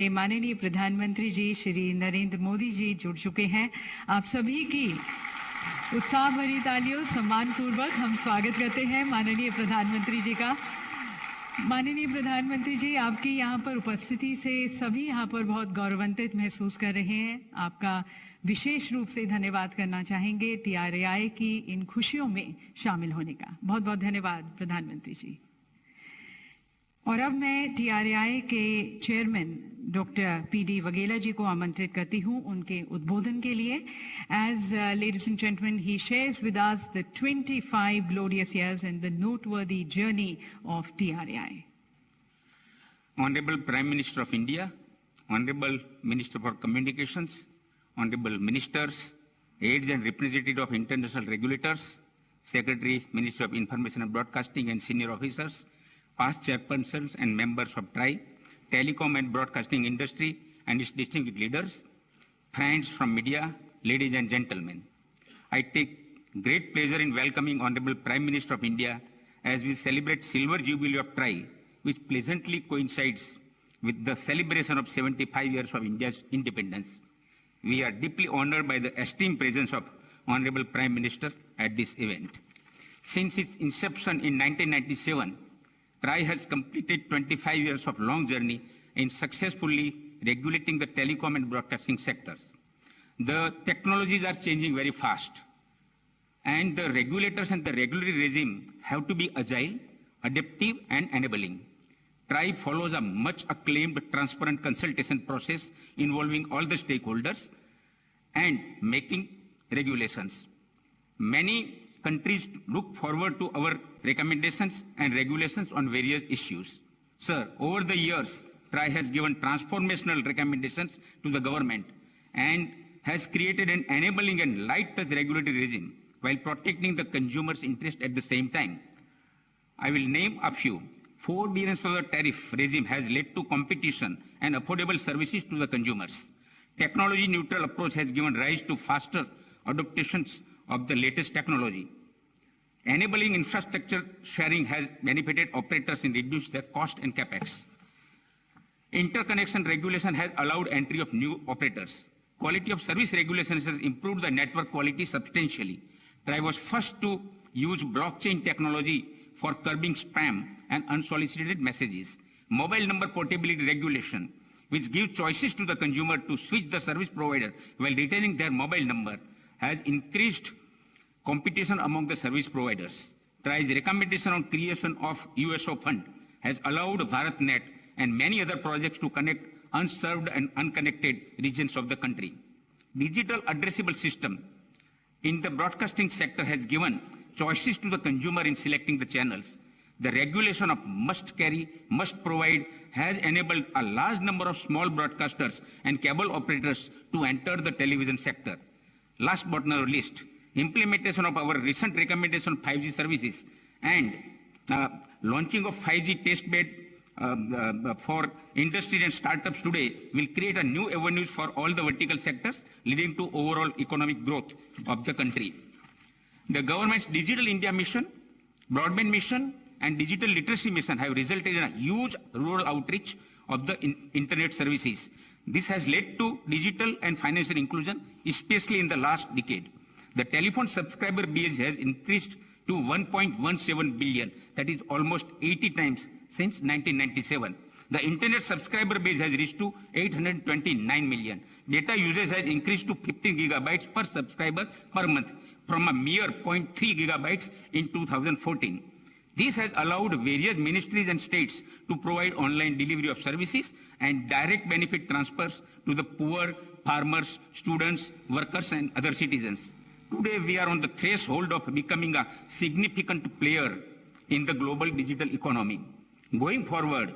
माननीय प्रधानमंत्री जी श्री नरेंद्र मोदी जी जुड़ चुके हैं। आप सभी की उत्साह भरी तालियों सम्मान पूर्वक हम स्वागत करते हैं माननीय प्रधानमंत्री जी का। माननीय प्रधानमंत्री जी, आपकी यहाँ पर उपस्थिति से सभी यहाँ पर बहुत गौरवान्वित महसूस कर रहे हैं। आपका विशेष रूप से धन्यवाद करना चाहेंगे TRAI की इन खुशियों में शामिल होने का। बहुत बहुत धन्यवाद प्रधानमंत्री जी। और अब मैं TRAI के चेयरमैन डॉक्टर PD वगेला जी को आमंत्रित करती हूं उनके उद्बोधन के लिए। As ladies and gentlemen, he shares with us the 25 glorious years and the noteworthy journey of TRAI. Honorable Prime Minister of India, Honorable Minister for Communications, Honorable Ministers, aides and representatives of international regulators, Secretary, Minister of Information and Broadcasting and senior officers, past chairpersons and members of TRAI, telecom and broadcasting industry and its distinguished leaders, friends from media, ladies and gentlemen. I take great pleasure in welcoming Honorable Prime Minister of India as we celebrate Silver Jubilee of TRAI, which pleasantly coincides with the celebration of 75 years of India's independence. We are deeply honored by the esteemed presence of Honorable Prime Minister at this event. Since its inception in 1997, TRAI has completed 25 years of long journey in successfully regulating the telecom and broadcasting sectors. The technologies are changing very fast, and the regulators and the regulatory regime have to be agile, adaptive, and enabling. TRAI follows a much acclaimed transparent consultation process involving all the stakeholders and making regulations. Many countries look forward to our recommendations and regulations on various issues. Sir, over the years, TRAI has given transformational recommendations to the government and has created an enabling and light-touch regulatory regime while protecting the consumer's interest at the same time. I will name a few. Forbearance of the tariff regime has led to competition and affordable services to the consumers. Technology-neutral approach has given rise to faster adaptations of the latest technology. Enabling infrastructure sharing has benefited operators in reducing their cost and capex. Interconnection regulation has allowed entry of new operators. Quality of service regulations has improved the network quality substantially. TRAI was first to use blockchain technology for curbing spam and unsolicited messages. Mobile number portability regulation, which gives choices to the consumer to switch the service provider while retaining their mobile number, has increased competition among the service providers. TRAI's recommendation on creation of USO fund has allowed BharatNet and many other projects to connect unserved and unconnected regions of the country. Digital addressable system in the broadcasting sector has given choices to the consumer in selecting the channels. The regulation of must carry, must provide has enabled a large number of small broadcasters and cable operators to enter the television sector. Last but not least, implementation of our recent recommendation on 5G services and launching of 5G testbed for industry and startups today will create a new avenues for all the vertical sectors, leading to overall economic growth of the country. The government's Digital India mission, broadband mission, and digital literacy mission have resulted in a huge rural outreach of the internet services. This has led to digital and financial inclusion, especially in the last decade. The telephone subscriber base has increased to 1.17 billion, that is almost 80 times since 1997. The internet subscriber base has reached to 829 million. Data usage has increased to 15 gigabytes per subscriber per month from a mere 0.3 gigabytes in 2014. This has allowed various ministries and states to provide online delivery of services and direct benefit transfers to the poor, farmers, students, workers, and other citizens. Today, we are on the threshold of becoming a significant player in the global digital economy. Going forward,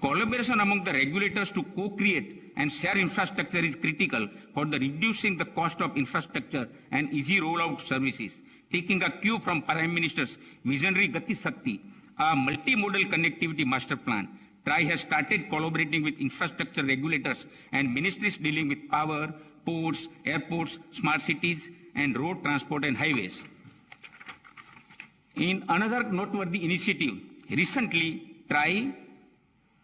collaboration among the regulators to co-create and share infrastructure is critical for the reducing the cost of infrastructure and easy rollout services. Taking a cue from Prime Minister's visionary Gati Shakti, a multimodal connectivity master plan, TRAI has started collaborating with infrastructure regulators and ministries dealing with power, ports, airports, smart cities, and road transport and highways. In another noteworthy initiative, recently TRAI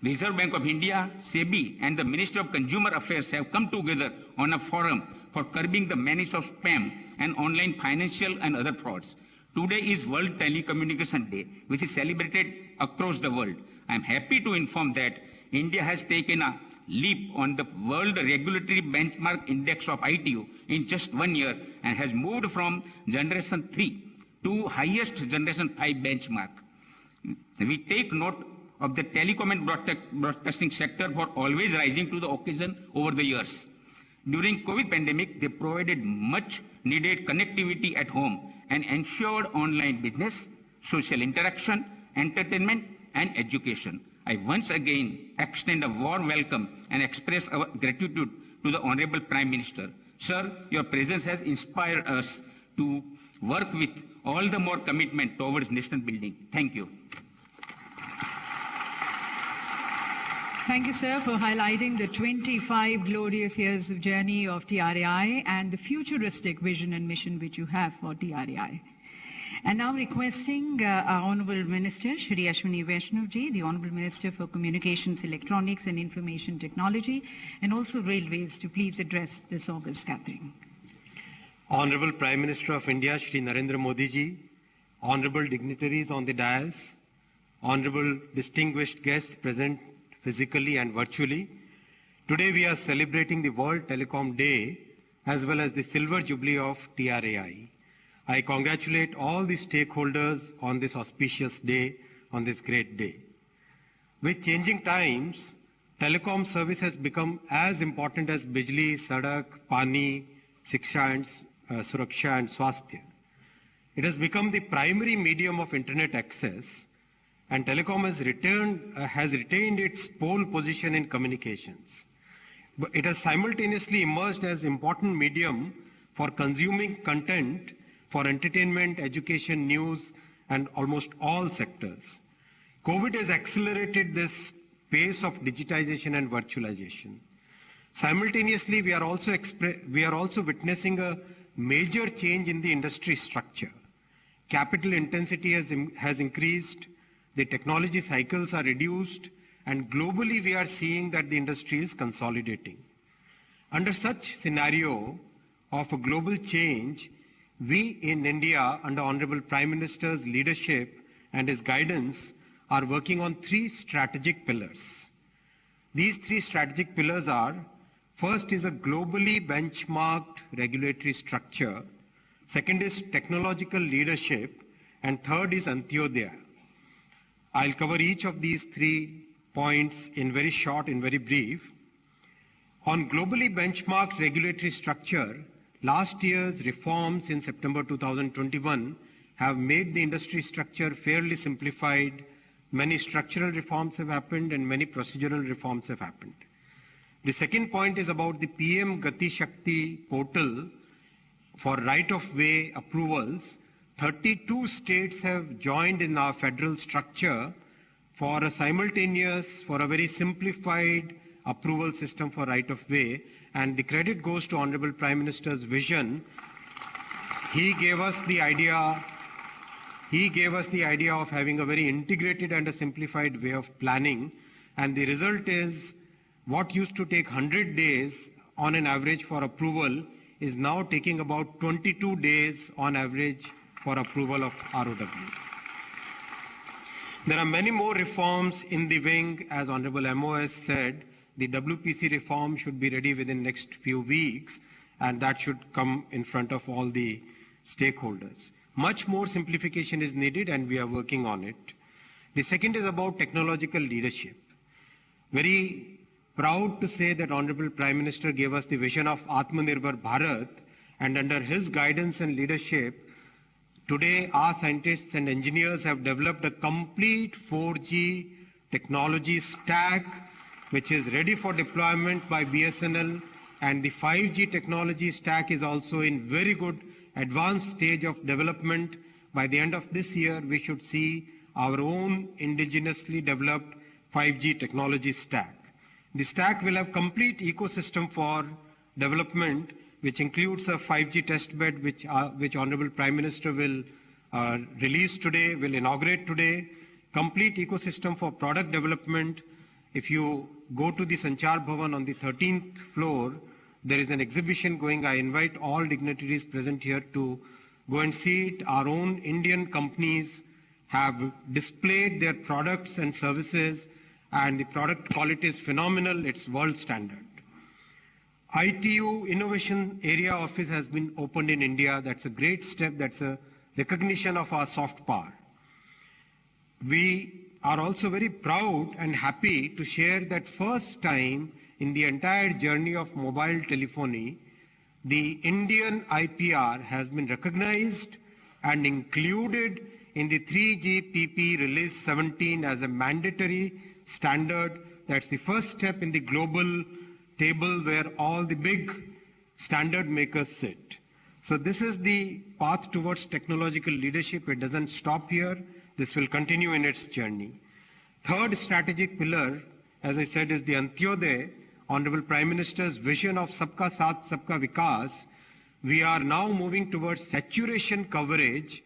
Reserve Bank of India, SEBI, and the Ministry of Consumer Affairs have come together on a forum for curbing the menace of spam and online financial and other frauds. Today is World Telecommunication Day, which is celebrated across the world. I am happy to inform that India has taken a leap on the World Regulatory Benchmark Index of ITU in just 1 year and has moved from Generation 3 to highest Generation 5 benchmark. We take note of the telecom and broadcasting sector for always rising to the occasion over the years. During COVID pandemic, they provided much needed connectivity at home and ensured online business, social interaction, entertainment, and education. I once again extend a warm welcome and express our gratitude to the Honorable Prime Minister. Sir, your presence has inspired us to work with all the more commitment towards nation building. Thank you. Thank you, sir, for highlighting the 25 glorious years of journey of TRAI and the futuristic vision and mission which you have for TRAI. And now requesting our Honourable Minister, Shri Ashwini Vaishnav-ji, the Honourable Minister for Communications, Electronics and Information Technology, and also Railways, to please address this august gathering. Honourable Prime Minister of India, Shri Narendra Modi ji, Honourable dignitaries on the dais, Honourable distinguished guests present physically and virtually. Today we are celebrating the World Telecom Day as well as the Silver Jubilee of TRAI. I congratulate all the stakeholders on this auspicious day, on this great day. With changing times, telecom service has become as important as bijli, sadak, pani, siksha and suraksha and swasthya. It has become the primary medium of internet access, and telecom has retained its pole position in communications. But it has simultaneously emerged as important medium for consuming content for entertainment, education, news, and almost all sectors. COVID has accelerated this pace of digitization and virtualization. Simultaneously, we are also witnessing a major change in the industry structure. Capital intensity has increased, the technology cycles are reduced, and globally we are seeing that the industry is consolidating. Under such scenario of a global change, we in India, under Honorable Prime Minister's leadership and his guidance, are working on 3 strategic pillars. These 3 strategic pillars are: first is a globally benchmarked regulatory structure, second is technological leadership, and third is Antyodaya. I'll cover each of these 3 points in very short and very brief. On globally benchmarked regulatory structure, last year's reforms in September 2021 have made the industry structure fairly simplified. Many structural reforms have happened and many procedural reforms have happened. The second point is about the PM Gati Shakti portal for right-of-way approvals. 32 states have joined in our federal structure for a very simplified approval system for right-of-way, and the credit goes to Honorable Prime Minister's vision. He gave us the idea of having a very integrated and a simplified way of planning, and the result is what used to take 100 days on an average for approval is now taking about 22 days on average for approval of ROW. There are many more reforms in the wing. As Honorable MOS said, the WPC reform should be ready within next few weeks, and that should come in front of all the stakeholders. Much more simplification is needed, and we are working on it. The second is about technological leadership. Very proud to say that Honorable Prime Minister gave us the vision of Atmanirbhar Bharat, and under his guidance and leadership, today our scientists and engineers have developed a complete 4G technology stack which is ready for deployment by BSNL, and the 5G technology stack is also in very good advanced stage of development. By the end of this year, we should see our own indigenously developed 5G technology stack. The stack will have complete ecosystem for development, which includes a 5G test bed, which Honorable Prime Minister will release today, will inaugurate today, complete ecosystem for product development, If you go to the Sanchar Bhavan on the 13th floor, there is an exhibition going. I invite all dignitaries present here to go and see it. Our own Indian companies have displayed their products and services, and the product quality is phenomenal. It's world standard. ITU Innovation Area Office has been opened in India. That's a great step. That's a recognition of our soft power. We are also very proud and happy to share that first time in the entire journey of mobile telephony, the Indian IPR has been recognized and included in the 3GPP Release 17 as a mandatory standard. That's the first step in the global table where all the big standard makers sit. So this is the path towards technological leadership. It doesn't stop here. This will continue in its journey. Third strategic pillar, as I said, is the Antyodaya, Honorable Prime Minister's vision of Sabka Saath, Sabka Vikas. We are now moving towards saturation coverage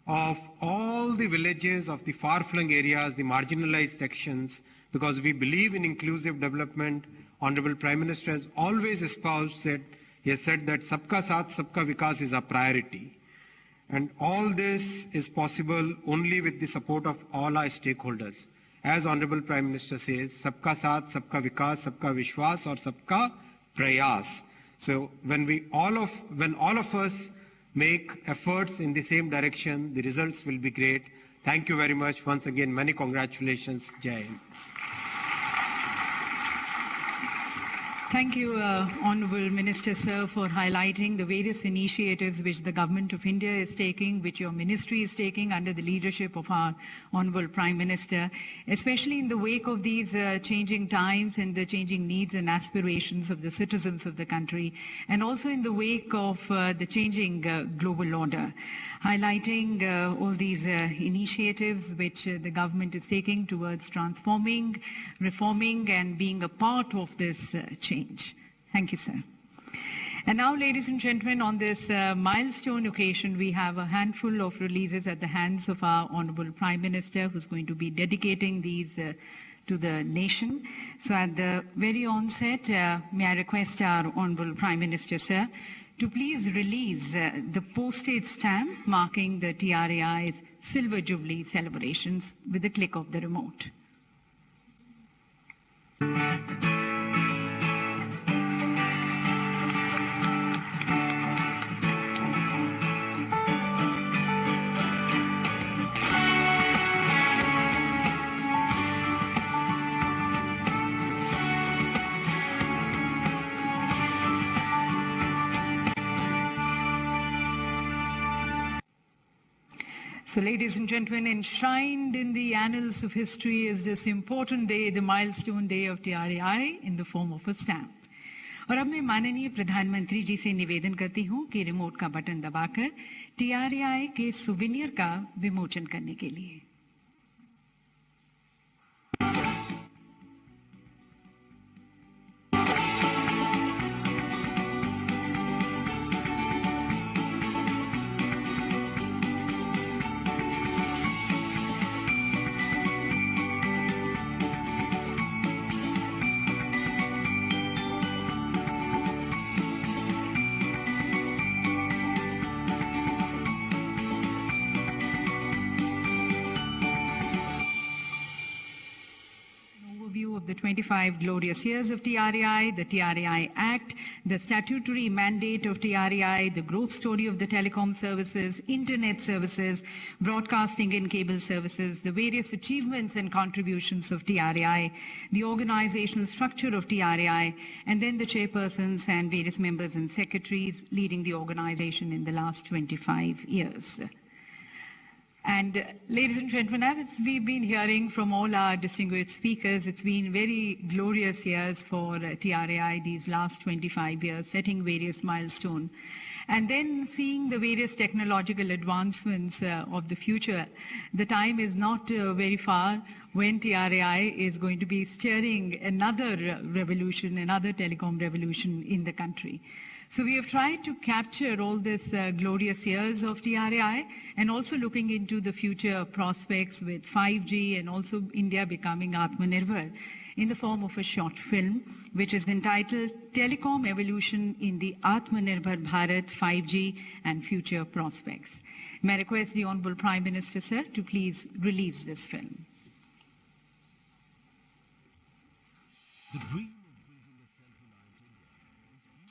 of all the villages of the far-flung areas, the marginalized sections, because we believe in inclusive development. Honorable Prime Minister has always espoused that he has said that Sabka Saath, Sabka Vikas is a priority. And all this is possible only with the support of all our stakeholders. As Honorable Prime Minister says, Sabka Saath, Sabka Vikas, Sabka Vishwas, or Sabka Prayas. So when all of us make efforts in the same direction, the results will be great. Thank you very much. Once again, many congratulations. Jai Hind. Thank you, Honourable Minister, sir, for highlighting the various initiatives which the Government of India is taking, which your ministry is taking under the leadership of our Honourable Prime Minister, especially in the wake of these changing times and the changing needs and aspirations of the citizens of the country, and also in the wake of the changing global order. Highlighting all these initiatives which the government is taking towards transforming, reforming, and being a part of this change. Thank you, sir. And now, ladies and gentlemen, on this milestone occasion, we have a handful of releases at the hands of our Honorable Prime Minister, who's going to be dedicating these to the nation. So at the very onset, may I request our Honorable Prime Minister, sir, to please release the postage stamp marking the TRAI's Silver Jubilee celebrations with the click of the remote. So, ladies and gentlemen, enshrined in the annals of history is this important day, the milestone day of TRAI in the form of a stamp. और अब मैं माननीय प्रधानमंत्री जी से निवेदन करती हूं कि रिमोट का बटन दबाकर TRAI के सुवेनियर का विमोचन करने के लिए। The 25 glorious years of TRAI, the TRAI Act, the statutory mandate of TRAI, the growth story of the telecom services, internet services, broadcasting and cable services, the various achievements and contributions of TRAI, the organizational structure of TRAI, and then the chairpersons and various members and secretaries leading the organization in the last 25 years. And ladies and gentlemen, as we've been hearing from all our distinguished speakers, it's been very glorious years for TRAI these last 25 years, setting various milestones. And then seeing the various technological advancements of the future, the time is not very far when TRAI is going to be steering another revolution, another telecom revolution in the country. So we have tried to capture all these glorious years of TRAI and also looking into the future prospects with 5G and also India becoming Atmanirbhar in the form of a short film, which is entitled Telecom Evolution in the Atmanirbhar Bharat 5G and Future Prospects. May I request the Honorable Prime Minister, sir, to please release this film.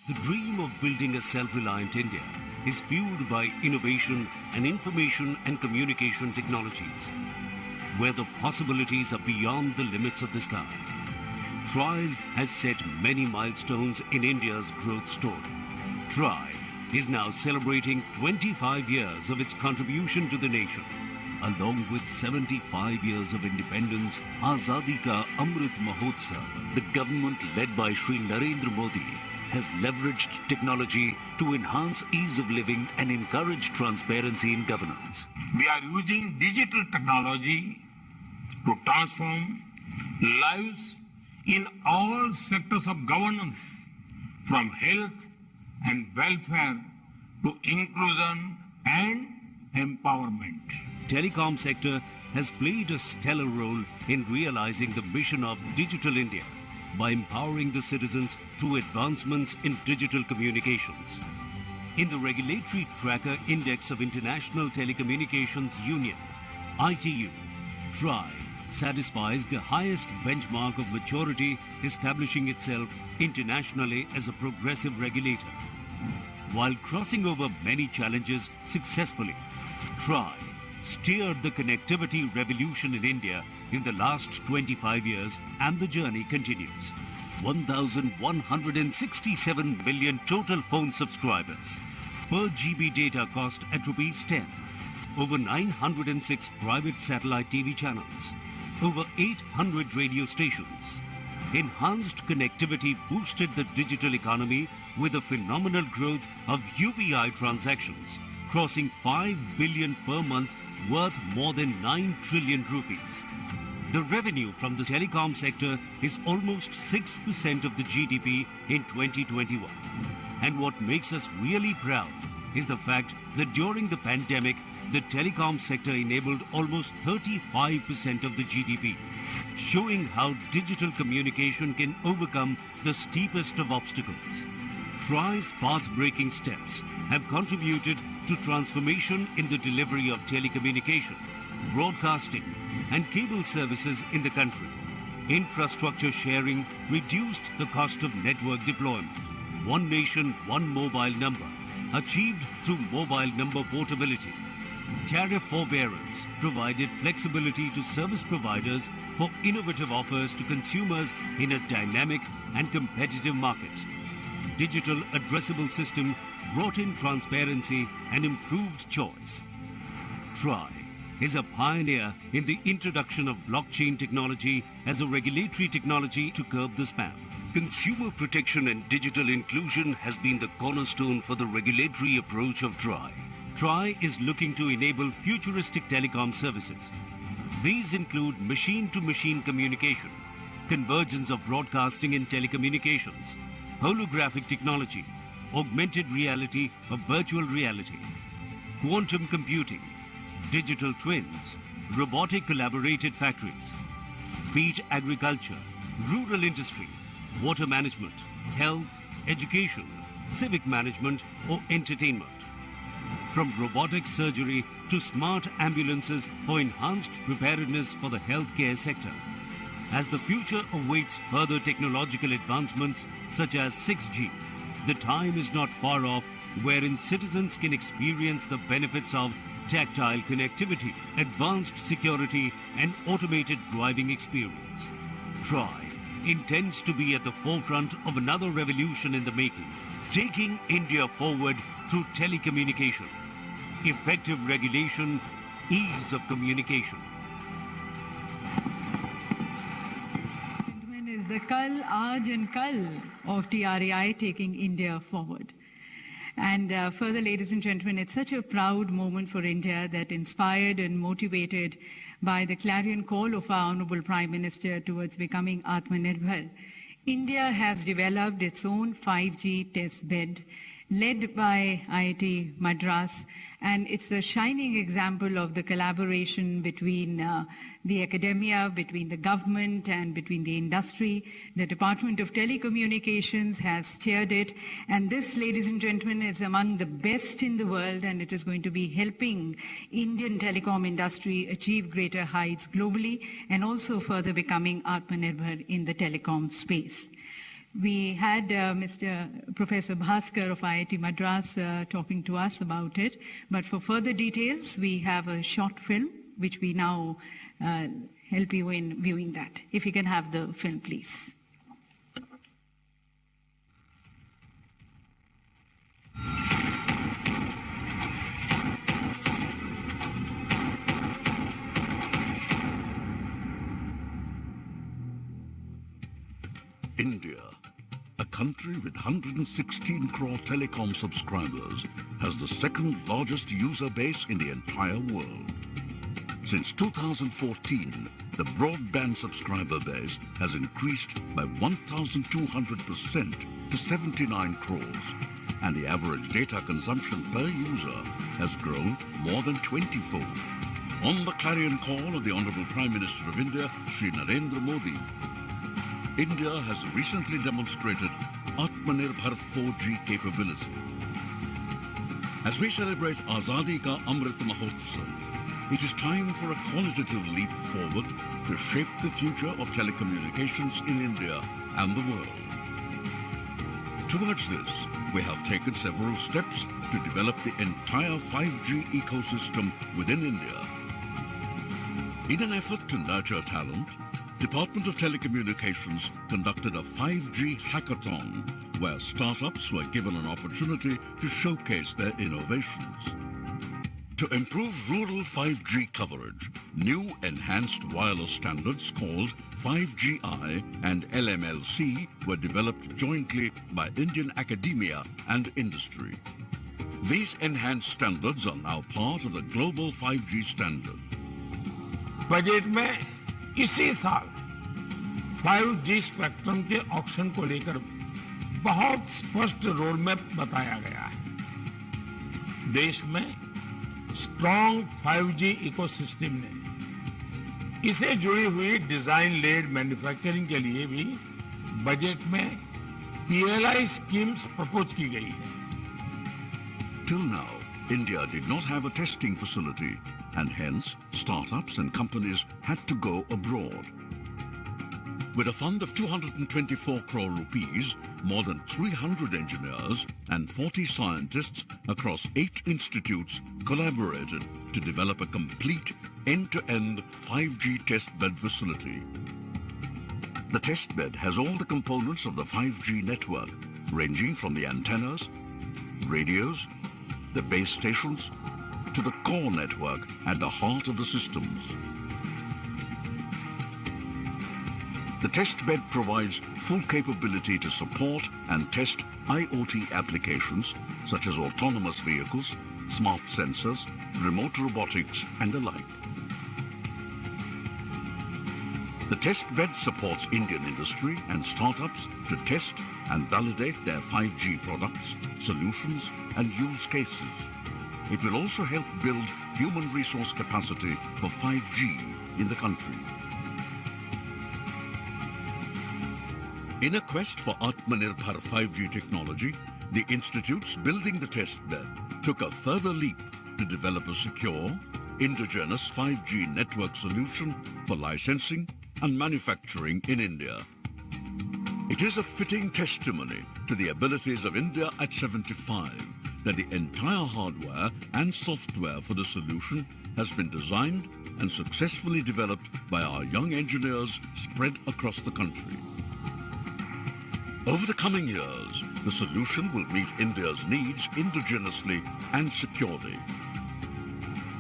The dream of building a self-reliant India is fueled by innovation and information and communication technologies, where the possibilities are beyond the limits of the sky. TRAI has set many milestones in India's growth story. TRAI is now celebrating 25 years of its contribution to the nation. Along with 75 years of independence, Azadi Ka Amrit Mahotsav, the government led by Shri Narendra Modi has leveraged technology to enhance ease of living and encourage transparency in governance. We are using digital technology to transform lives in all sectors of governance, from health and welfare to inclusion and empowerment. Telecom sector has played a stellar role in realizing the mission of Digital India by empowering the citizens through advancements in digital communications. In the Regulatory Tracker Index of International Telecommunications Union, ITU, TRAI satisfies the highest benchmark of maturity, establishing itself internationally as a progressive regulator. While crossing over many challenges successfully, TRAI steered the connectivity revolution in India in the last 25 years, and the journey continues. 1,167 million total phone subscribers, per GB data cost at ₹10, over 906 private satellite TV channels, over 800 radio stations. Enhanced connectivity boosted the digital economy with a phenomenal growth of UPI transactions, crossing 5 billion per month, worth more than 9 trillion rupees. The revenue from the telecom sector is almost 6% of the GDP in 2021. And what makes us really proud is the fact that during the pandemic, the telecom sector enabled almost 35% of the GDP, showing how digital communication can overcome the steepest of obstacles. TRAI's path-breaking steps have contributed to transformation in the delivery of telecommunication, broadcasting, and cable services in the country. Infrastructure sharing reduced the cost of network deployment. One nation, one mobile number, achieved through mobile number portability. Tariff forbearance provided flexibility to service providers for innovative offers to consumers in a dynamic and competitive market. Digital addressable system brought in transparency and improved choice. TRAI is a pioneer in the introduction of blockchain technology as a regulatory technology to curb the spam. Consumer protection and digital inclusion has been the cornerstone for the regulatory approach of TRAI. TRAI is looking to enable futuristic telecom services. These include machine-to-machine communication, convergence of broadcasting and telecommunications, holographic technology, augmented reality or virtual reality, quantum computing, digital twins, robotic collaborated factories, wheat agriculture, rural industry, water management, health, education, civic management or entertainment. From robotic surgery to smart ambulances for enhanced preparedness for the healthcare sector. As the future awaits further technological advancements such as 6G, the time is not far off wherein citizens can experience the benefits of tactile connectivity, advanced security, and automated driving experience. TRAI intends to be at the forefront of another revolution in the making, taking India forward through telecommunication, effective regulation, ease of communication. Is the Kal, Aaj and Kal of TRAI taking India forward. And further, ladies and gentlemen, it's such a proud moment for India that, inspired and motivated by the clarion call of our Honorable Prime Minister towards becoming Atmanirbhar, India has developed its own 5G test bed led by IIT Madras, and it's a shining example of the collaboration between the academia, between the government, and between the industry. The Department of Telecommunications has chaired it, and this, ladies and gentlemen, is among the best in the world, and it is going to be helping Indian telecom industry achieve greater heights globally and also further becoming Atmanirbhar in the telecom space. We had Professor Bhaskar of IIT Madras talking to us about it, but for further details, we have a short film which we now help you in viewing that. If you can have the film, please. India, a country with 116 crore telecom subscribers, has the second largest user base in the entire world. Since 2014, the broadband subscriber base has increased by 1,200% to 79 crores, and the average data consumption per user has grown more than 20-fold. On the clarion call of the Honorable Prime Minister of India, Shri Narendra Modi, India has recently demonstrated Atmanirbhar 4G capability. As we celebrate Azadi Ka Amrit Mahotsav, it is time for a qualitative leap forward to shape the future of telecommunications in India and the world. Towards this, we have taken several steps to develop the entire 5G ecosystem within India. In an effort to nurture talent, Department of Telecommunications conducted a 5G hackathon where startups were given an opportunity to showcase their innovations. To improve rural 5G coverage, new enhanced wireless standards called 5GI and LMLC were developed jointly by Indian academia and industry. These enhanced standards are now part of the global 5G standard. Budget में इसी साल 5G spectrum के auction को लेकर बहुत स्पष्ट road map बताया गया है। देश में स्ट्रॉन्ग 5G इकोसिस्टम ने इसे जुड़ी हुई डिजाइन लेड मैन्युफैक्चरिंग के लिए भी बजट में PLI स्कीम्स प्रपोज की गई है। Till now, India did not have a testing facility, and hence startups and companies had to go abroad. With a fund of 224 crore rupees, more than 300 engineers and 40 scientists across 8 institutes collaborated to develop a complete end-to-end 5G testbed facility. The testbed has all the components of the 5G network, ranging from the antennas, radios, the base stations, to the core network at the heart of the systems. The testbed provides full capability to support and test IoT applications such as autonomous vehicles, smart sensors, remote robotics, and the like. The testbed supports Indian industry and startups to test and validate their 5G products, solutions, and use cases. It will also help build human resource capacity for 5G in the country. In a quest for Atmanirbhar 5G technology, the institutes building the testbed took a further leap to develop a secure, indigenous 5G network solution for licensing and manufacturing in India. It is a fitting testimony to the abilities of India at 75 that the entire hardware and software for the solution has been designed and successfully developed by our young engineers spread across the country. Over the coming years, the solution will meet India's needs indigenously and securely.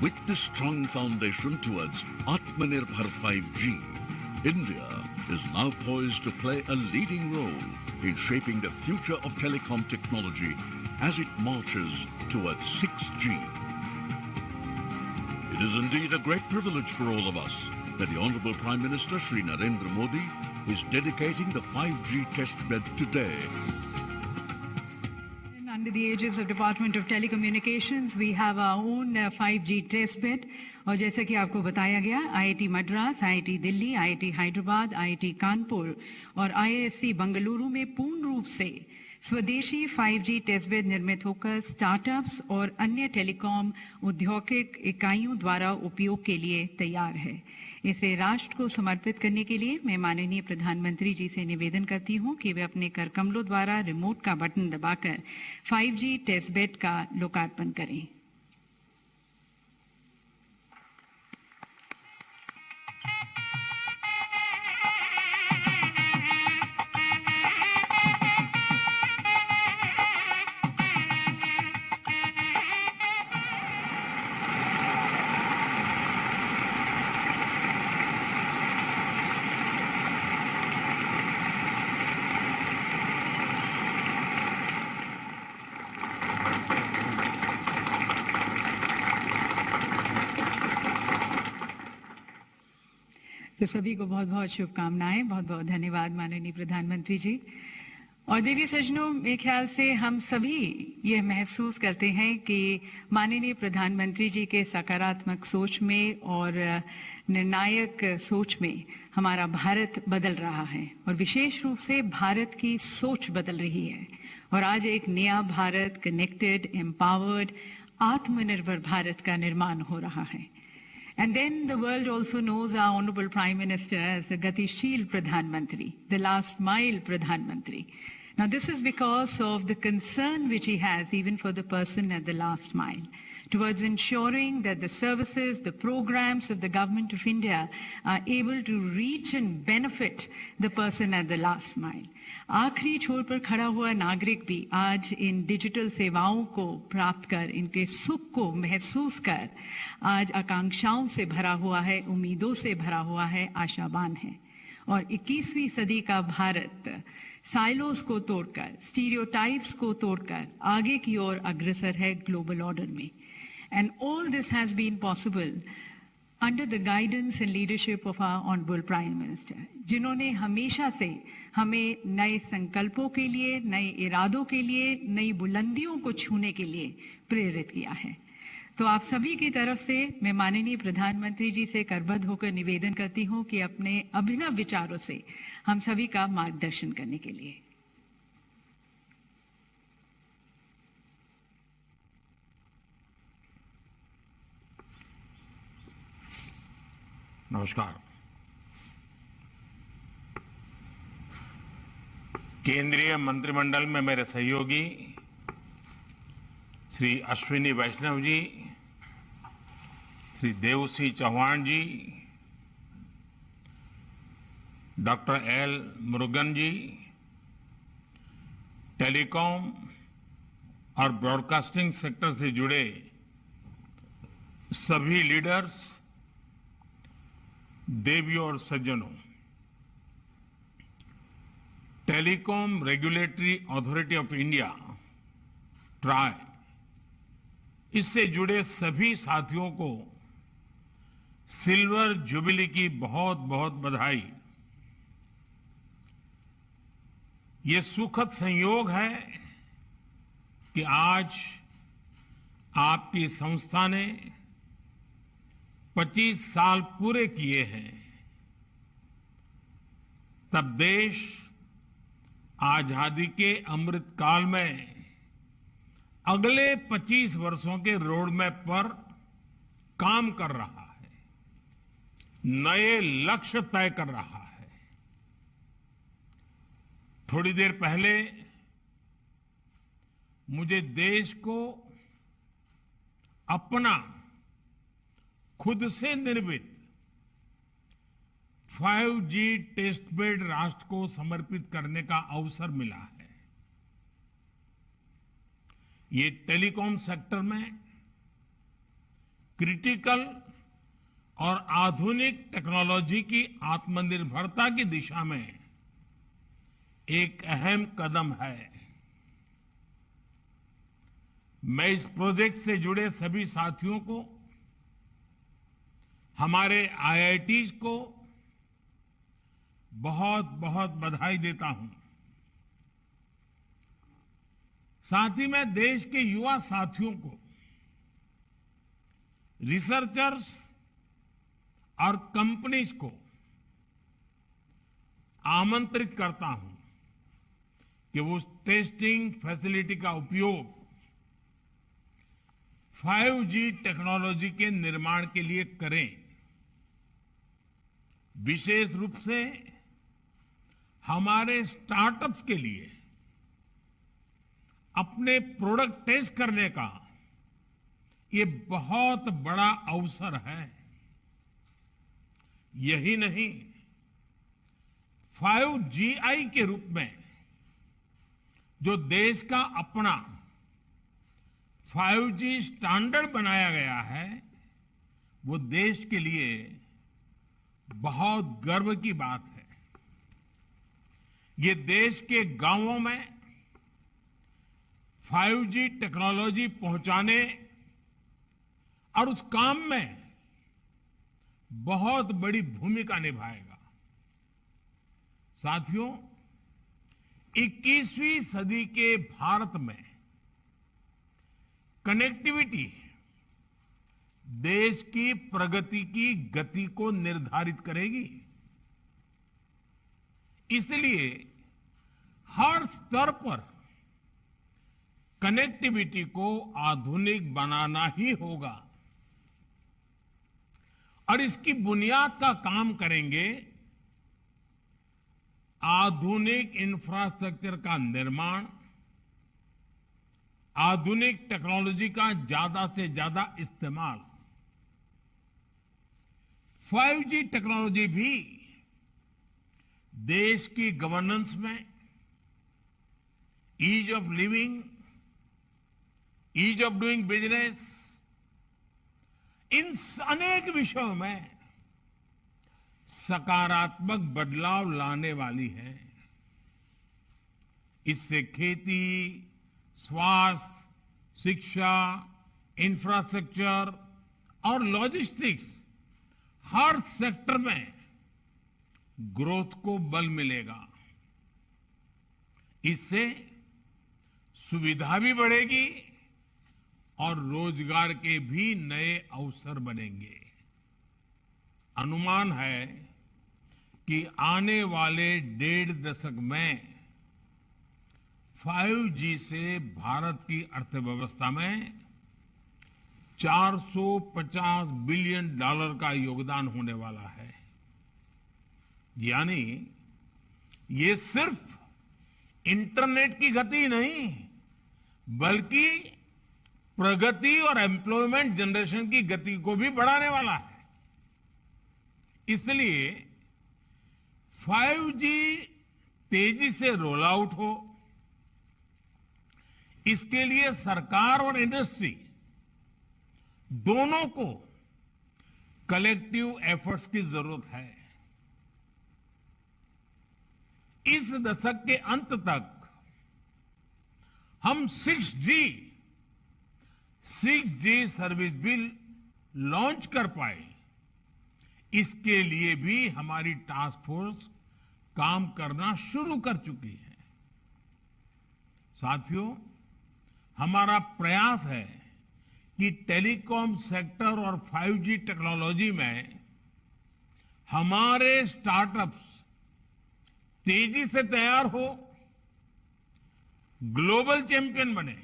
With this strong foundation towards Atmanirbhar 5G, India is now poised to play a leading role in shaping the future of telecom technology as it marches towards 6G. It is indeed a great privilege for all of us that the Honorable Prime Minister Shri Narendra Modi is dedicating the 5G testbed today. Under the aegis of Department of Telecommunications, we have our own 5G test bed. और जैसा कि आपको बताया गया, IIT Madras, IIT Delhi, IIT Hyderabad, IIT Kanpur और IISc Bengaluru में पूर्ण रूप से स्वदेशी 5G टेस्ट बेड निर्मित होकर स्टार्टअप्स और अन्य टेलीकॉम औद्योगिक इकाइयों द्वारा उपयोग के लिए तैयार है। इसे राष्ट्र को समर्पित करने के लिए मैं माननीय प्रधानमंत्री जी से निवेदन करती हूं कि वे अपने कर कमलों द्वारा रिमोट का बटन दबाकर 5G टेस्ट बेड का लोकार्पण करें। तो सभी को बहुत बहुत शुभकामनाएं, बहुत बहुत धन्यवाद माननीय प्रधानमंत्री जी। और देवी सज्जनों, मेरे ख्याल से हम सभी यह महसूस करते हैं कि माननीय प्रधानमंत्री जी के सकारात्मक सोच में और निर्णायक सोच में हमारा भारत बदल रहा है और विशेष रूप से भारत की सोच बदल रही है और आज एक नया भारत, कनेक्टेड, एम्पावर्ड, आत्मनिर्भर भारत का निर्माण हो रहा है। And then the world also knows our Honorable Prime Minister as a Gatishil Pradhan Mantri, the last mile Pradhan Mantri. Now this is because of the concern which he has even for the person at the last mile, towards ensuring that the services, the programs of the government of India are able to reach and benefit the person at the last mile. आखिरी छोर पर खड़ा हुआ नागरिक भी आज इन digital सेवाओं को प्राप्त कर, इनके सुख को महसूस कर आज आकांक्षाओं से भरा हुआ है, उम्मीदों से भरा हुआ है, आशावान है। और 21वीं सदी का भारत साइलोस को तोड़कर, स्टीरियोटाइप्स को तोड़कर आगे की ओर अग्रसर है ग्लोबल ऑर्डर में। And all this has been possible under the guidance and leadership of our Honorable Prime Minister, जिन्होंने हमेशा से हमें नए संकल्पों के लिए, नए इरादों के लिए, नई बुलंदियों को छूने के लिए प्रेरित किया है। तो आप सभी की तरफ से मैं माननीय प्रधानमंत्री जी से करबद्ध होकर निवेदन करती हूं कि अपने अभिनव विचारों से हम सभी का मार्गदर्शन करने के लिए। नमस्कार। केंद्रीय मंत्रिमंडल में मेरे सहयोगी श्री अश्विनी वैष्णव जी, श्री देवसी चौहान जी, डॉक्टर एल मुरुगन जी, टेलीकॉम और ब्रॉडकास्टिंग सेक्टर से जुड़े सभी लीडर्स, देवियों और सज्जनों, telecom regulatory authority of India try, इससे जुड़े सभी साथियों को सिल्वर जुबिली की बहुत बहुत बधाई। ये सुखद संयोग है कि आज आपकी संस्था ने 25 साल पूरे किए हैं। तब देश आजादी के अमृत काल में अगले 25 वर्षों के रोड मैप पर काम कर रहा है, नए लक्ष्य तय कर रहा है। थोड़ी देर पहले मुझे देश को अपना खुद से निर्मित 5G टेस्ट बेड राष्ट्र को समर्पित करने का अवसर मिला है। ये टेलीकॉम सेक्टर में क्रिटिकल और आधुनिक टेक्नोलॉजी की आत्मनिर्भरता की दिशा में एक अहम कदम है। मैं इस प्रोजेक्ट से जुड़े सभी साथियों को, हमारे IITs को बहुत बहुत बधाई देता हूं। साथ ही मैं देश के युवा साथियों को, रिसर्चर्स और कंपनीज को आमंत्रित करता हूं कि वो उस टेस्टिंग फैसिलिटी का उपयोग 5G टेक्नोलॉजी के निर्माण के लिए करें। विशेष रूप से हमारे स्टार्टअप्स के लिए अपने प्रोडक्ट टेस्ट करने का ये बहुत बड़ा अवसर है। यही नहीं, 5GI के रूप में जो देश का अपना 5G स्टैंडर्ड बनाया गया है, वो देश के लिए बहुत गर्व की बात है। ये देश के गांवों में 5G टेक्नोलॉजी पहुंचाने और उस काम में बहुत बड़ी भूमिका निभाएगा। साथियों, 21वीं सदी के भारत में कनेक्टिविटी देश की प्रगति की गति को निर्धारित करेगी। इसलिए हर स्तर पर कनेक्टिविटी को आधुनिक बनाना ही होगा और इसकी बुनियाद का काम करेंगे आधुनिक इंफ्रास्ट्रक्चर का निर्माण, आधुनिक टेक्नोलॉजी का ज्यादा से ज्यादा इस्तेमाल। 5G टेक्नोलॉजी भी देश की गवर्नेंस में, ease of living, ease of doing business, इन अनेक विषयों में सकारात्मक बदलाव लाने वाली है। इससे खेती, स्वास्थ्य, शिक्षा, इंफ्रास्ट्रक्चर और लॉजिस्टिक्स, हर सेक्टर में ग्रोथ को बल मिलेगा। इससे सुविधा भी बढ़ेगी और रोजगार के भी नए अवसर बनेंगे। अनुमान है कि आने वाले 1.5 दशक में 5G से भारत की अर्थव्यवस्था में $450 बिलियन का योगदान होने वाला है। यानी ये सिर्फ इंटरनेट की गति नहीं, बल्कि प्रगति और एम्प्लॉयमेंट जनरेशन की गति को भी बढ़ाने वाला है। इसलिए 5G तेजी से रोल आउट हो, इसके लिए सरकार और इंडस्ट्री दोनों को कलेक्टिव एफर्ट्स की जरूरत है। इस दशक के अंत तक हम 6G सर्विस भी लॉन्च कर पाए, इसके लिए भी हमारी टास्क फोर्स काम करना शुरू कर चुकी है। साथियों, हमारा प्रयास है कि टेलीकॉम सेक्टर और 5G टेक्नोलॉजी में हमारे स्टार्टअप्स तेजी से तैयार हो, ग्लोबल चैंपियन बने।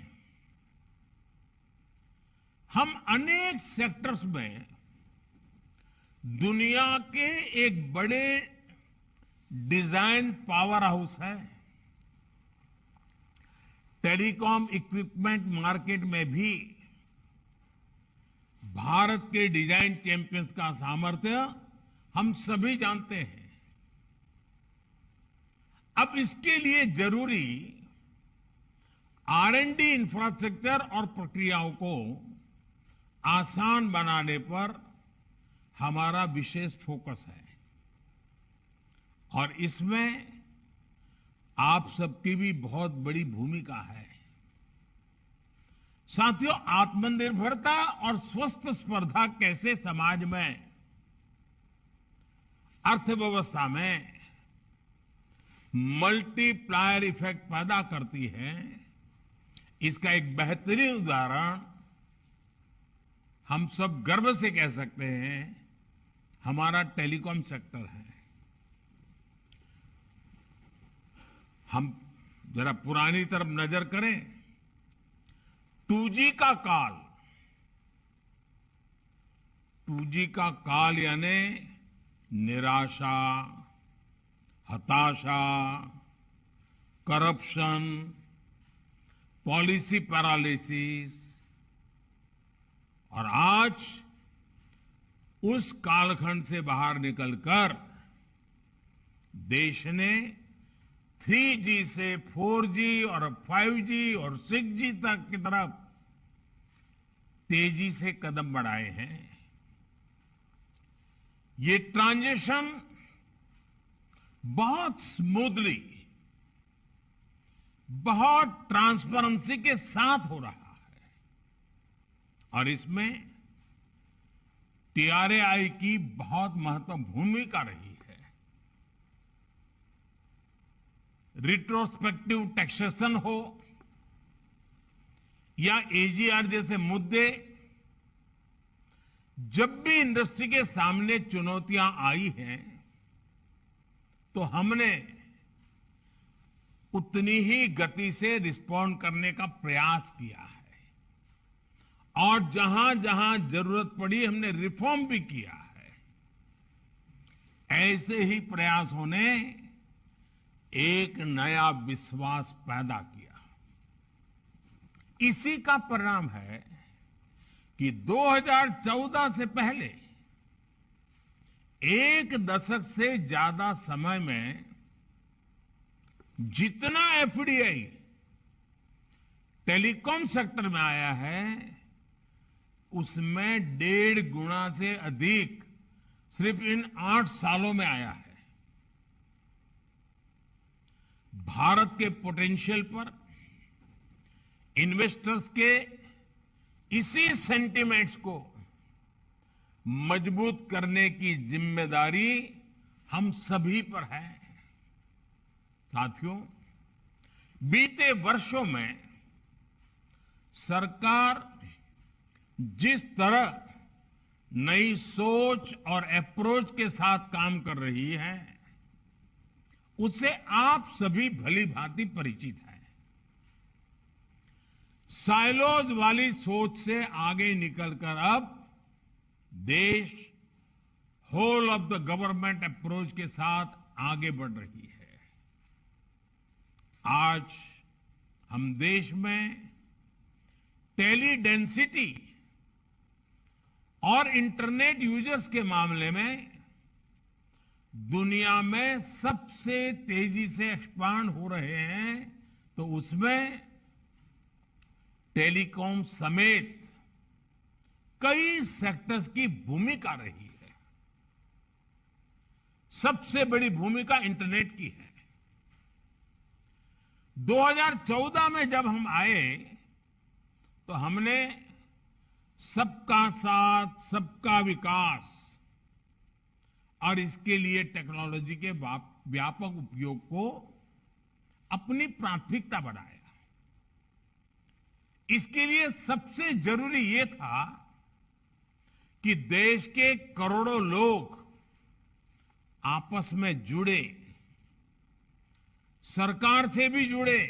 हम अनेक सेक्टर्स में दुनिया के एक बड़े डिजाइन पावर हाउस है। टेलीकॉम इक्विपमेंट मार्केट में भी भारत के डिजाइन चैंपियंस का सामर्थ्य हम सभी जानते हैं। अब इसके लिए जरूरी R&D इंफ्रास्ट्रक्चर और प्रक्रियाओं को आसान बनाने पर हमारा विशेष फोकस है और इसमें आप सबकी भी बहुत बड़ी भूमिका है। साथियों, आत्मनिर्भरता और स्वस्थ स्पर्धा कैसे समाज में, अर्थव्यवस्था में मल्टीप्लायर इफेक्ट पैदा करती है, इसका एक बेहतरीन उदाहरण हम सब गर्व से कह सकते हैं, हमारा टेलीकॉम सेक्टर है। हम जरा पुरानी तरफ नजर करें, 2G का काल, 2G का काल यानी निराशा, हताशा, करप्शन, पॉलिसी पैरालिसिस, और आज उस कालखंड से बाहर निकलकर देश ने 3G से 4G और 5G और 6G तक की तरफ तेजी से कदम बढ़ाए हैं। ये ट्रांजिशन बहुत स्मूथली, बहुत ट्रांसपेरेंसी के साथ हो रहा है, और इसमें TRAI की बहुत महत्वपूर्ण भूमिका रही है। रिट्रोस्पेक्टिव टैक्सेशन हो या AGR जैसे मुद्दे, जब भी इंडस्ट्री के सामने चुनौतियां आई हैं, तो हमने उतनी ही गति से रिस्पॉन्ड करने का प्रयास किया है, और जहां जहां जरूरत पड़ी हमने रिफॉर्म भी किया है। ऐसे ही प्रयासों ने एक नया विश्वास पैदा किया। इसी का परिणाम है कि 2014 से पहले एक दशक से ज्यादा समय में जितना FDI टेलीकॉम सेक्टर में आया है, उसमें 1.5 गुना से अधिक सिर्फ इन 8 सालों में आया है। भारत के पोटेंशियल पर इन्वेस्टर्स के इसी सेंटिमेंट्स को मजबूत करने की जिम्मेदारी हम सभी पर है। साथियों, बीते वर्षों में सरकार जिस तरह नई सोच और अप्रोच के साथ काम कर रही है, उससे आप सभी भली भांति परिचित हैं। साइलोज वाली सोच से आगे निकलकर अब देश whole of the government approach के साथ आगे बढ़ रही है। आज हम देश में टेली डेंसिटी और इंटरनेट यूजर्स के मामले में दुनिया में सबसे तेजी से एक्सपांड हो रहे हैं, तो उसमें टेलीकॉम समेत कई सेक्टर्स की भूमिका रही है। सबसे बड़ी भूमिका इंटरनेट की है। 2014 में जब हम आए, तो हमने सबका साथ, सबका विकास और इसके लिए टेक्नोलॉजी के व्यापक उपयोग को अपनी प्राथमिकता बनाया। इसके लिए सबसे जरूरी ये था कि देश के करोड़ों लोग आपस में जुड़े, सरकार से भी जुड़े,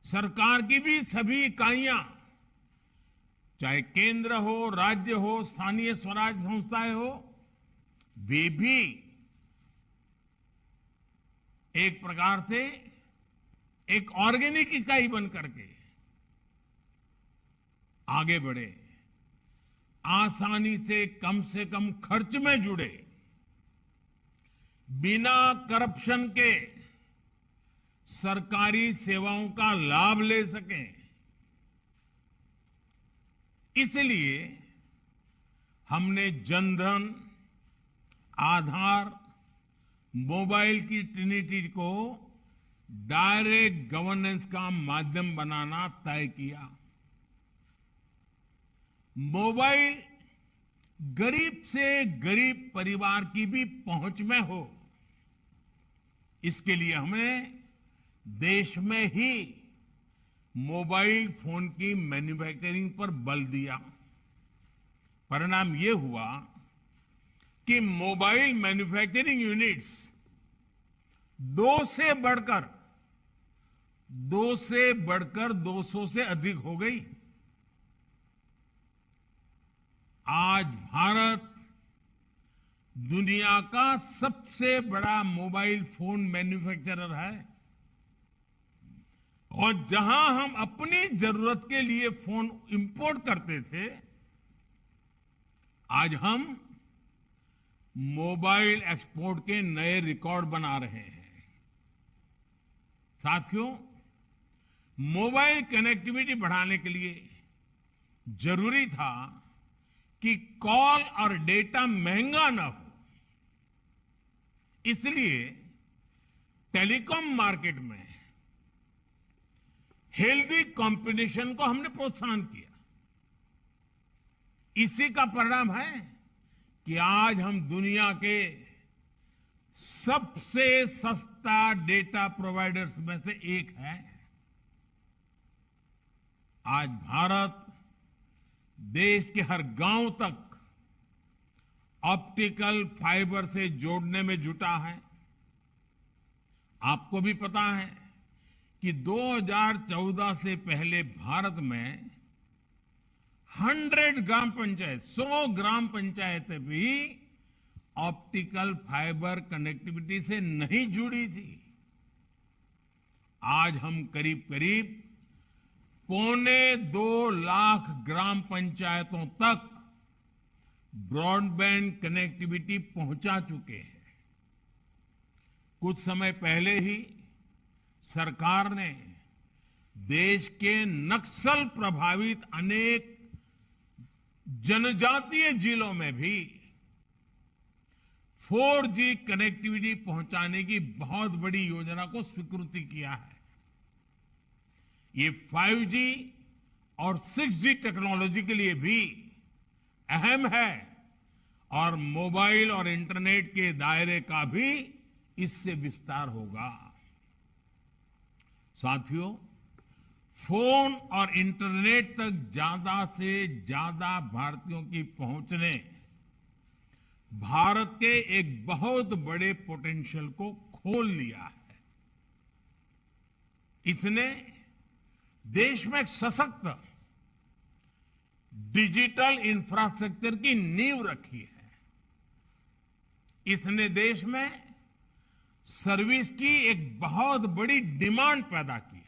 सरकार की भी सभी इकाइयां, चाहे केंद्र हो, राज्य हो, स्थानीय स्वराज संस्थाएं हो, वे भी एक प्रकार से एक ऑर्गेनिक इकाई बन करके आगे बढ़े, आसानी से कम खर्च में जुड़े, बिना करप्शन के सरकारी सेवाओं का लाभ ले सकें। इसलिए हमने जनधन, आधार, मोबाइल की ट्रिनिटी को डायरेक्ट गवर्नेंस का माध्यम बनाना तय किया। मोबाइल गरीब से गरीब परिवार की भी पहुंच में हो, इसके लिए हमें देश में ही मोबाइल फोन की मैन्युफैक्चरिंग पर बल दिया। परिणाम ये हुआ कि मोबाइल मैन्युफैक्चरिंग यूनिट्स 200 से अधिक हो गई। आज भारत दुनिया का सबसे बड़ा मोबाइल फोन मैन्युफैक्चरर है और जहां हम अपनी जरूरत के लिए फोन इंपोर्ट करते थे, आज हम मोबाइल एक्सपोर्ट के नए रिकॉर्ड बना रहे हैं। साथियों, मोबाइल कनेक्टिविटी बढ़ाने के लिए जरूरी था कि कॉल और डेटा महंगा ना हो, इसलिए टेलीकॉम मार्केट में हेल्दी कंपटीशन को हमने प्रोत्साहन किया। इसी का परिणाम है कि आज हम दुनिया के सबसे सस्ता डेटा प्रोवाइडर्स में से एक है। आज भारत देश के हर गांव तक ऑप्टिकल फाइबर से जोड़ने में जुटा है। आपको भी पता है कि 2014 से पहले भारत में 100 ग्राम पंचायतें भी ऑप्टिकल फाइबर कनेक्टिविटी से नहीं जुड़ी थी। आज हम करीब करीब 2.25 लाख ग्राम पंचायतों तक ब्रॉडबैंड कनेक्टिविटी पहुंचा चुके हैं। कुछ समय पहले ही सरकार ने देश के नक्सल प्रभावित अनेक जनजातीय जिलों में भी 4G कनेक्टिविटी पहुंचाने की बहुत बड़ी योजना को स्वीकृति किया है। ये 5G और 6G टेक्नोलॉजी के लिए भी अहम है और मोबाइल और इंटरनेट के दायरे का भी इससे विस्तार होगा। साथियों, फोन और इंटरनेट तक ज्यादा से ज्यादा भारतीयों की पहुंच ने भारत के एक बहुत बड़े पोटेंशियल को खोल लिया है। इसने देश में एक सशक्त डिजिटल इंफ्रास्ट्रक्चर की नींव रखी है। इसने देश में सर्विस की एक बहुत बड़ी डिमांड पैदा की है।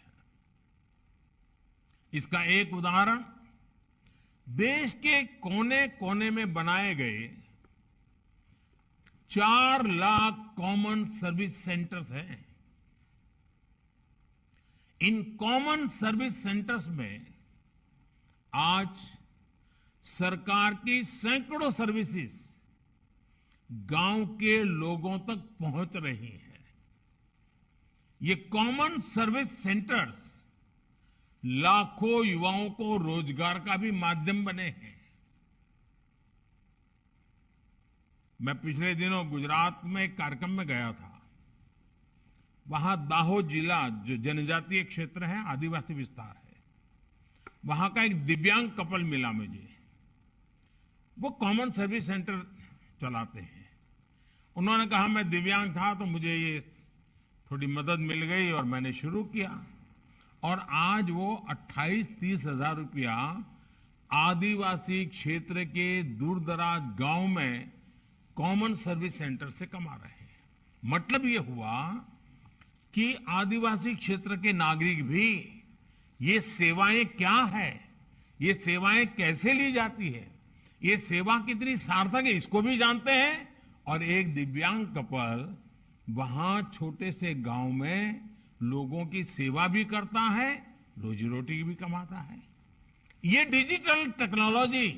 इसका एक उदाहरण देश के कोने कोने में बनाए गए 4 लाख कॉमन सर्विस सेंटर्स हैं। इन कॉमन सर्विस सेंटर्स में आज सरकार की सैकड़ों सर्विसेज गांव के लोगों तक पहुंच रही हैं। ये कॉमन सर्विस सेंटर्स लाखों युवाओं को रोजगार का भी माध्यम बने हैं। मैं पिछले दिनों गुजरात में एक कार्यक्रम में गया था। वहां दाहोद जिला जो जनजातीय क्षेत्र है, आदिवासी विस्तार है, वहां का एक दिव्यांग कपल मिला मुझे। वो कॉमन सर्विस सेंटर चलाते हैं। उन्होंने कहा मैं दिव्यांग था तो मुझे ये थोड़ी मदद मिल गई और मैंने शुरू किया और आज वो 28-30 हजार रुपया आदिवासी क्षेत्र के दूर दराज गांव में कॉमन सर्विस सेंटर से कमा रहे हैं। मतलब ये हुआ कि आदिवासी क्षेत्र के नागरिक भी ये सेवाएं क्या है, ये सेवाएं कैसे ली जाती है, ये सेवा कितनी सार्थक है, इसको भी जानते हैं। और एक दिव्यांग कपल वहां छोटे से गांव में लोगों की सेवा भी करता है, रोजी रोटी भी कमाता है। ये डिजिटल टेक्नोलॉजी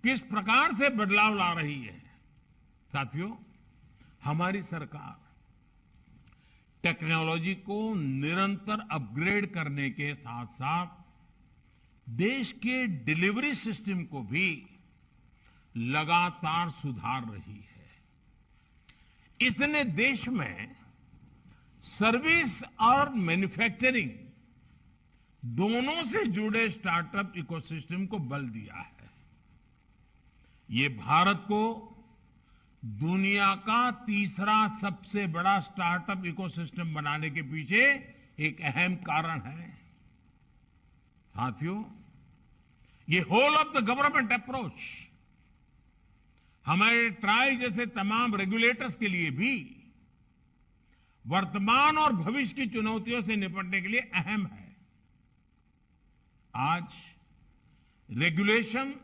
किस प्रकार से बदलाव ला रही है। साथियों, हमारी सरकार टेक्नोलॉजी को निरंतर अपग्रेड करने के साथ साथ देश के डिलीवरी सिस्टम को भी लगातार सुधार रही है। इसने देश में सर्विस और मैन्युफैक्चरिंग दोनों से जुड़े स्टार्टअप इकोसिस्टम को बल दिया है। ये भारत को दुनिया का तीसरा सबसे बड़ा स्टार्टअप इकोसिस्टम बनाने के पीछे एक अहम कारण है। साथियों, ये whole of the government approach हमारे ट्राई जैसे तमाम रेगुलेटर्स के लिए भी वर्तमान और भविष्य की चुनौतियों से निपटने के लिए अहम है। आज रेगुलेशन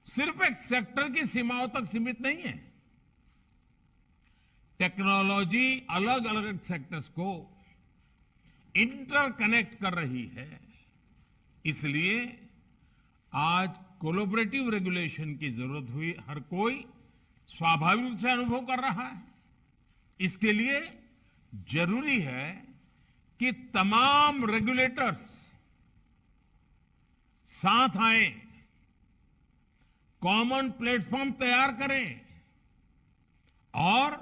सिर्फ एक सेक्टर की सीमाओं तक सीमित नहीं है। टेक्नोलॉजी अलग अलग सेक्टर्स को इंटरकनेक्ट कर रही है। इसलिए आज कोलैबोरेटिव रेगुलेशन की जरूरत हुई हर कोई स्वाभाविक रूप से अनुभव कर रहा है। इसके लिए जरूरी है कि तमाम रेगुलेटर्स साथ आए, कॉमन प्लेटफॉर्म तैयार करें और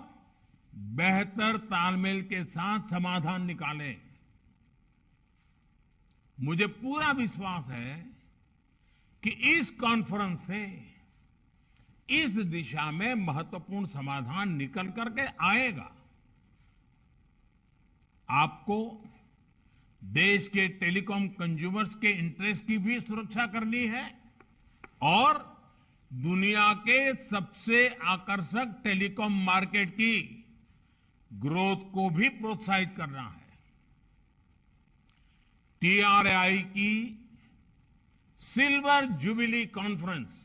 बेहतर तालमेल के साथ समाधान निकालें। मुझे पूरा विश्वास है कि इस कॉन्फ्रेंस से इस दिशा में महत्वपूर्ण समाधान निकल करके आएगा। आपको देश के टेलीकॉम कंज्यूमर्स के इंटरेस्ट की भी सुरक्षा करनी है और दुनिया के सबसे आकर्षक टेलीकॉम मार्केट की ग्रोथ को भी प्रोत्साहित करना है। TRAI की सिल्वर जुबिली कॉन्फ्रेंस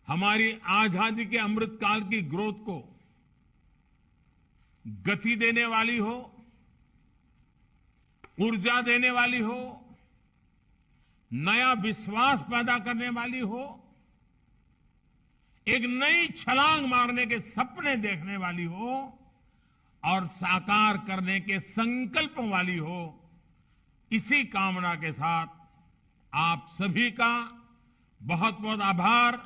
हमारी आजादी के अमृतकाल की ग्रोथ को गति देने वाली हो, ऊर्जा देने वाली हो, नया विश्वास पैदा करने वाली हो, एक नई छलांग मारने के सपने देखने वाली हो और साकार करने के संकल्प वाली हो। इसी कामना के साथ आप सभी का बहुत बहुत आभार।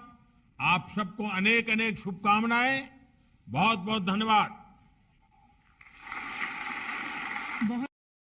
आप सबको अनेक अनेक शुभकामनाएं। बहुत बहुत धन्यवाद। बहुत